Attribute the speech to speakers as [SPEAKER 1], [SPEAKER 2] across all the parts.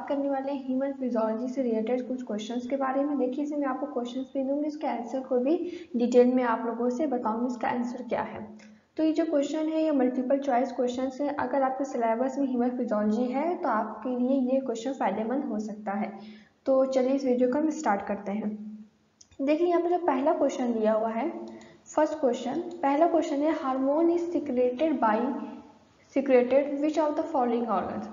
[SPEAKER 1] बात करने वाले हैं ह्यूमन फिजियोलॉजी से रिलेटेड कुछ क्वेश्चंस के बारे में। देखिए, इसमें मैं आपको क्वेश्चंस भी दूंगी, इसके आंसर को भी डिटेल में आप लोगों से बताऊंगी इसका आंसर क्या है। तो ये जो क्वेश्चन है ये मल्टीपल चॉइस क्वेश्चन है। अगर आपके सिलेबस में ह्यूमन फिजियोलॉजी है तो आपके लिए ये क्वेश्चन फायदेमंद हो सकता है। तो चलिए इस वीडियो को हम स्टार्ट करते हैं। देखिए, यहाँ पर जो पहला क्वेश्चन दिया हुआ है, फर्स्ट क्वेश्चन, पहला क्वेश्चन है hormone is secreted which of the following organs.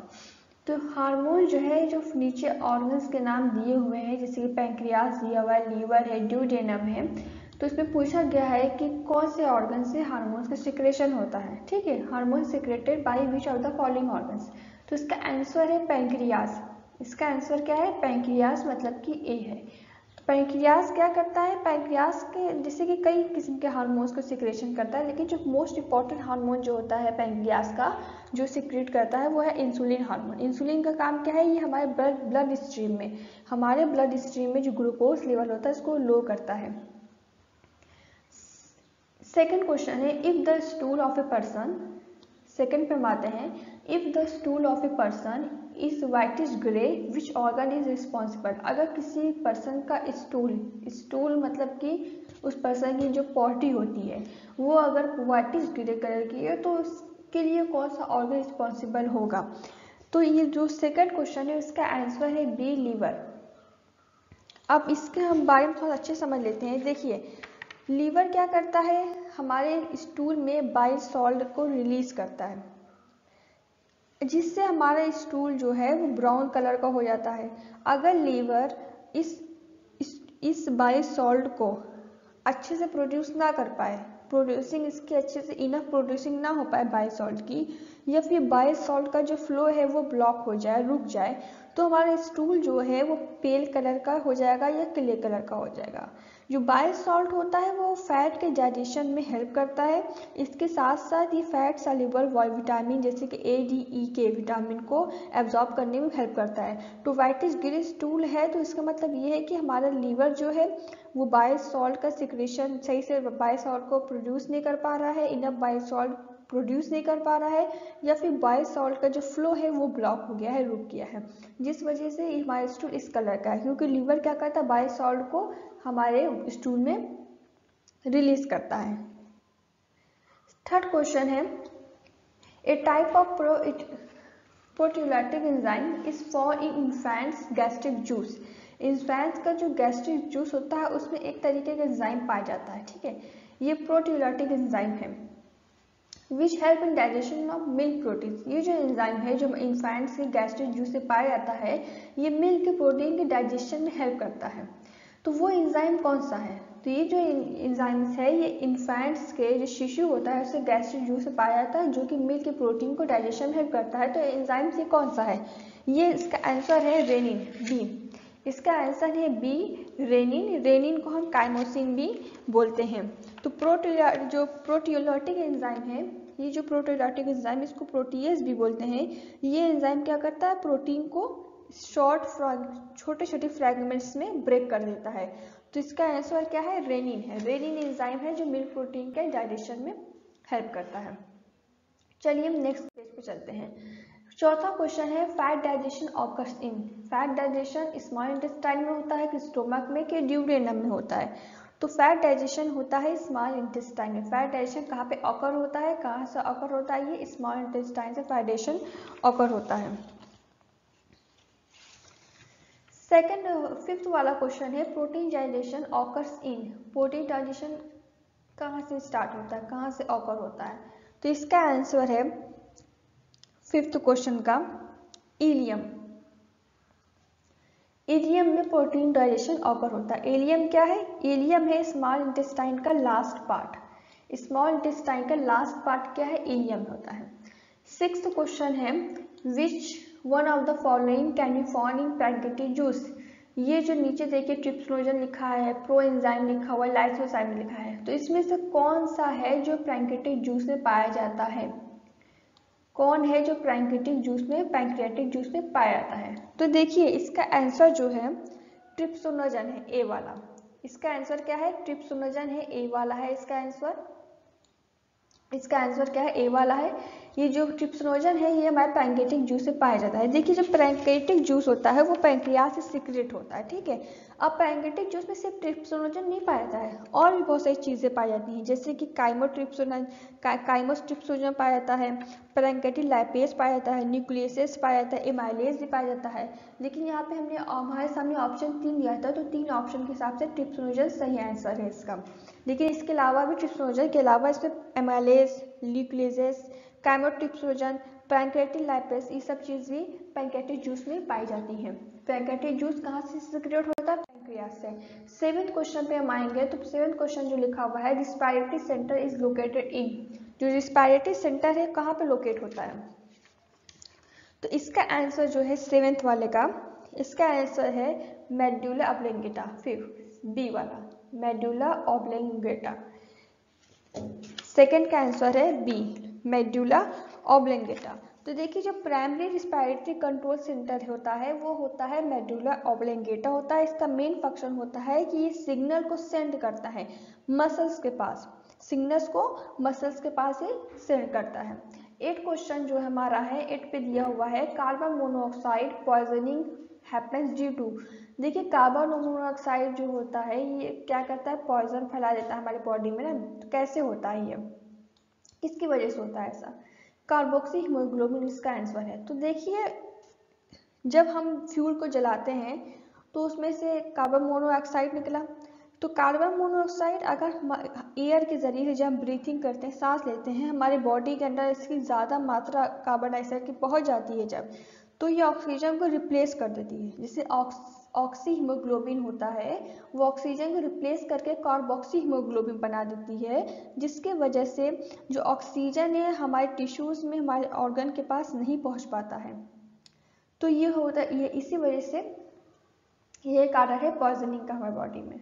[SPEAKER 1] तो हार्मोन जो है, जो नीचे ऑर्गन्स के नाम दिए हुए हैं, जैसे कि पैंक्रियास दिया हुआ है, लीवर है, ड्यूडेनम है, तो इसमें पूछा गया है कि कौन से ऑर्गन से हार्मोन्स का सिक्रेशन होता है। ठीक है, hormone secreted by which of the following organs. तो इसका आंसर है पैंक्रियास। इसका आंसर क्या है? पैंक्रियास, मतलब कि ए है। पैंक्रियास क्या करता है? पैंक्रियास के जैसे कि कई किस्म के हार्मोन्स को सिक्रेशन करता है, लेकिन जो मोस्ट इंपॉर्टेंट हार्मोन जो होता है पैंक्रियास का, जो सिक्रेट करता है, वो है इंसुलिन हार्मोन। इंसुलिन का काम क्या है? ये हमारे ब्लड स्ट्रीम में जो ग्लूकोज लेवल होता है इसको लो करता है। सेकेंड क्वेश्चन है if the stool of a person, second पे हम आते हैं, if the stool of a person is whitish grey which organ is responsible. अगर किसी पर्सन का स्टूल मतलब कि उस पर्सन की जो पॉटी होती है वो अगर व्हाइटिश ग्रे कलर की है तो उसके लिए कौन सा ऑर्गन रिस्पॉन्सिबल होगा। तो ये जो सेकंड क्वेश्चन है उसका आंसर है बी, लीवर। अब इसके हम बारे में थोड़ा अच्छे समझ लेते हैं। देखिए, लीवर क्या करता है? हमारे स्टूल में बाइल सॉल्ट को रिलीज करता है, जिससे हमारा स्टूल जो है वो ब्राउन कलर का हो जाता है। अगर लीवर इस बाइल सॉल्ट को अच्छे से प्रोड्यूस ना कर पाए, प्रोड्यूसिंग इसके अच्छे से इनफ प्रोड्यूसिंग ना हो पाए बाइल सॉल्ट की, या फिर बाइल सॉल्ट का जो फ्लो है वो ब्लॉक हो जाए, रुक जाए, तो हमारा स्टूल जो है वो पेल कलर का हो जाएगा या क्ले कलर का हो जाएगा। जो बाइल सॉल्ट होता है वो फैट के डाइजेशन में हेल्प करता है। इसके साथ साथ ये फैट सॉल्युबल विटामिन जैसे कि ए, डी, ई के विटामिन को एब्जॉर्ब करने में हेल्प करता है। तो व्हाइटिश ग्रे स्टूल है तो इसका मतलब ये है कि हमारा लीवर जो है वो बाइल सॉल्ट का सिक्रेशन सही से बाइल सॉल्ट को प्रोड्यूस नहीं कर पा रहा है, इनफ बाइल सॉल्ट प्रोड्यूस नहीं कर पा रहा है, या फिर बाइल सॉल्ट का जो फ्लो है वो ब्लॉक हो गया है, रुक गया है, जिस वजह से हमारा स्टूल इस कलर का है। क्योंकि लीवर क्या करता है? बाइल सॉल्ट को हमारे स्टूल में रिलीज करता है। थर्ड क्वेश्चन है a type of proteolytic enzyme is form in infants gastric juice. Infants का जो गैस्ट्रिक जूस होता है उसमें एक तरीके का एंजाइम पाया जाता है। ठीक है, ये प्रोटीयोलाइटिक एंजाइम है which help in digestion of milk protein. ये जो एंजाइम है जो इन्फेंट्स के गैस्ट्रिक जूस से पाया जाता है, ये मिल्क के प्रोटीन के डाइजेशन में हेल्प करता है। तो वो एंजाइम कौन सा है? तो ये जो एंजाइम्स है ये इन्फेंट्स के जो शिशु होता है उससे गैस्ट्रिक जूस से पाया जाता है, जो कि मिल्क के प्रोटीन को डाइजेशन में हेल्प करता है। तो एंजाइम्स ये कौन सा है? ये इसका आंसर है रेनिन, बी। इसका आंसर है बी, रेनिन। रेनिन को हम काइमोसिन भी बोलते हैं। तो जो प्रोटीयोलाइटिक एंजाइम है, ये जो प्रोटीयोलाइटिक एंजाइम इसको प्रोटीएज भी बोलते हैं। ये एंजाइम क्या करता है? प्रोटीन को छोटे छोटे फ्रैगमेंट्स में ब्रेक कर देता है। तो इसका आंसर क्या है? रेनिन है। रेनिन एंजाइम है जो मिल्क प्रोटीन के डाइजेशन में हेल्प करता है। चलिए हम नेक्स्ट पेज पे चलते हैं। चौथा क्वेश्चन है fat digestion occurs in. Fat digestion small intestine में होता है कि स्टोमक में कि ड्यूडेनम में होता है? तो फैट डाइजेशन होता है स्मॉल इंटेस्टाइन में। फैट डाइजेशन कहाँ पे ऑकर होता है, कहाँ से ऑकर होता है? ये स्मॉल इंटेस्टाइन से फैट डाइजेशन ऑकर होता है। फिफ्थ वाला क्वेश्चन है protein digestion occurs in. Protein digestion कहाँ से स्टार्ट होता है, कहाँ से ऑकर होता है? तो इसका आंसर है फिफ्थ क्वेश्चन का इलियम। इलियम में प्रोटीन डाइजेशन ऑकर होता है। इलियम क्या है? इलियम है स्मॉल इंटेस्टाइन का लास्ट पार्ट। स्मॉल इंटेस्टाइन का लास्ट पार्ट क्या है? इलियम होता है। सिक्स्थ क्वेश्चन है which one of the following can be found in pancreatic juice. ये जो नीचे देखिए ट्रिप्सिनोजन लिखा है, प्रो एंजाइम लिखा हुआ है, लाइसोजाइम लिखा है, तो इसमें से कौन सा है जो पैंक्रियाटिक जूस में पाया जाता है? कौन है जो पैंक्रियाटिक जूस में पाया जाता है? तो देखिए इसका आंसर जो है ट्रिप्सिनोजन है, ए वाला। इसका आंसर क्या है? ट्रिप्सिनोजन है, ए वाला है इसका आंसर। इसका आंसर क्या है? ए वाला है। ये जो ट्रिप्सिनोजन है ये हमारे पैंक्रियाटिक जूस से पाया जाता है। देखिए जो पैंक्रियाटिक जूस होता है वो पैंक्रियाज से सीक्रेट होता है, ठीक है। अब पैंक्रियाटिक जूस में सिर्फ ट्रिप्सिनोजन नहीं पाया जाता है, और भी बहुत सारी चीज़ें पाई जाती हैं, जैसे कि काइमोट्रिप्सिनोजन पाया जाता है, पैंक्रियाटिक लाइपेज पाया जाता है, न्यूक्लियसेस पाया जाता है, एमाइलेज भी पाया जाता है। लेकिन यहाँ पे हमने हमारे सामने ऑप्शन 3 दिया था, तो 3 ऑप्शन के हिसाब से ट्रिप्सिनोजन सही आंसर है इसका। लेकिन इसके अलावा भी ट्रिप्सिनोजन के अलावा इसमें amylase, nucleases, chymotrypsinogen, pancreatic lipase, ये सब चीज़ भी पैंक्रियाटिक जूस में पाई जाती हैं। पैंक्रियाटिक जूस कहाँ से सिक्रेट होता है? पैंक्रियाज से। 7th क्वेश्चन पे हम आएंगे, तो 7th क्वेश्चन जो लिखा हुआ है, respiratory centre is located in, जो रिस्पायरेटरी सेंटर है कहाँ पे लोकेट होता है? तो इसका आंसर जो है 7th वाले का, इसका आंसर है मेडुला ऑब्लिंगेटा, फिर बी वाला मेडुला ऑब्लिंगेटा। सेकंड का आंसर है बी मेडुला ऑब्लिंगेटा। तो देखिए जो प्राइमरी रिस्पायरेटरी कंट्रोल सेंटर होता है वो होता है मेडुला ऑब्लिंगेटा होता है। इसका मेन फंक्शन होता है कि ये सिग्नल को सेंड करता है मसल्स के पास, सिग्नल्स को मसल्स के पास ही सेंड करता है। 8 क्वेश्चन जो हमारा है 8 पे दिया हुआ है, carbon monoxide poisoning happens due to. देखिए कार्बन मोनोऑक्साइड जो होता है ये क्या करता है? पॉइजन फैला देता है हमारी बॉडी में ना। तो कैसे होता है ये, किसकी वजह से होता है ऐसा? कार्बोक्सी हीमोग्लोबिन इसका आंसर है। तो देखिए जब हम फ्यूल को जलाते हैं तो उसमें से कार्बन मोनोऑक्साइड निकला, तो कार्बन मोनोऑक्साइड अगर एयर के जरिए से जब हम ब्रीथिंग करते हैं, सांस लेते हैं, हमारे बॉडी के अंदर इसकी ज़्यादा मात्रा कार्बन डाइऑक्साइड की पहुंच जाती है जब, तो ये ऑक्सीजन को रिप्लेस कर देती है। जिससे ऑक्सी हीमोग्लोबिन होता है वो ऑक्सीजन को रिप्लेस करके कार्बोक्सी हीमोग्लोबिन बना देती है, जिसके वजह से जो ऑक्सीजन है हमारे टिश्यूज़ में, हमारे ऑर्गन के पास नहीं पहुंच पाता है। तो ये होता है, ये इसी वजह से ये कारण है पॉइजनिंग का हमारी बॉडी में।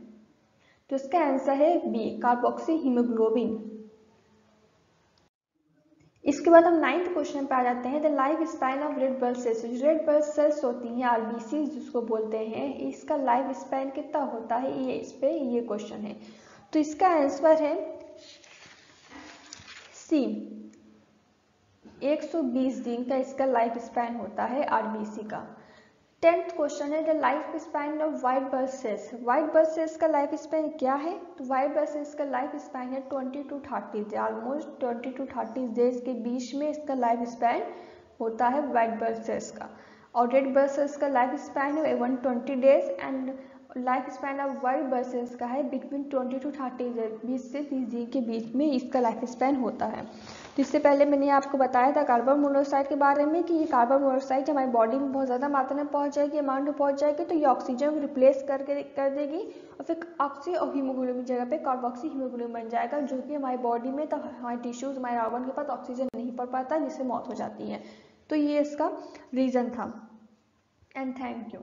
[SPEAKER 1] तो इसका आंसर है बी कार्बोक्सी हीमोग्लोबिन। इसके बाद हम 9th क्वेश्चन पे आ जाते हैं, the life span of red blood cells. Red blood cells होती हैं आरबीसी जिसको बोलते हैं, इसका लाइफ स्पैन कितना होता है, ये इस पे ये क्वेश्चन है। तो इसका आंसर है सी 120 दिन का इसका लाइफ स्पैन होता है आरबीसी का। 10th क्वेश्चन है, the life span of white blood cells. White blood cells का लाइफ स्पैन क्या है? तो व्हाइट ब्लड सेल्स का लाइफ स्पैन है 20 to 30, ऑलमोस्ट 20 to 30 डेज के बीच में इसका लाइफ स्पैन होता है व्हाइट ब्लड सेल्स का। और रेड ब्लड सेल्स का लाइफ स्पैन है 120 days, and life span of white blood cells का है बिटवीन 20 to 30 डेज, 20 से 30 दिन के बीच में इसका लाइफ स्पैन होता है। तो इससे पहले मैंने आपको बताया था कार्बन मोनोऑक्साइड के बारे में कि ये कार्बन मोनोऑक्साइड हमारी बॉडी में बहुत ज़्यादा मात्रा में पहुंच जाएगी, अमाउंट में पहुंच जाएगी, तो ये ऑक्सीजन को रिप्लेस कर देगी और फिर ऑक्सी और हीमोग्लोबिन जगह पे कार्बोक्सी हीमोग्लोबिन बन जाएगा, जो कि हमारी बॉडी में, तब हमारे टिश्यूज, हमारे ऑर्गन के पास ऑक्सीजन नहीं पड़ पाता, जिससे मौत हो जाती है। तो ये इसका रीज़न था। And thank you.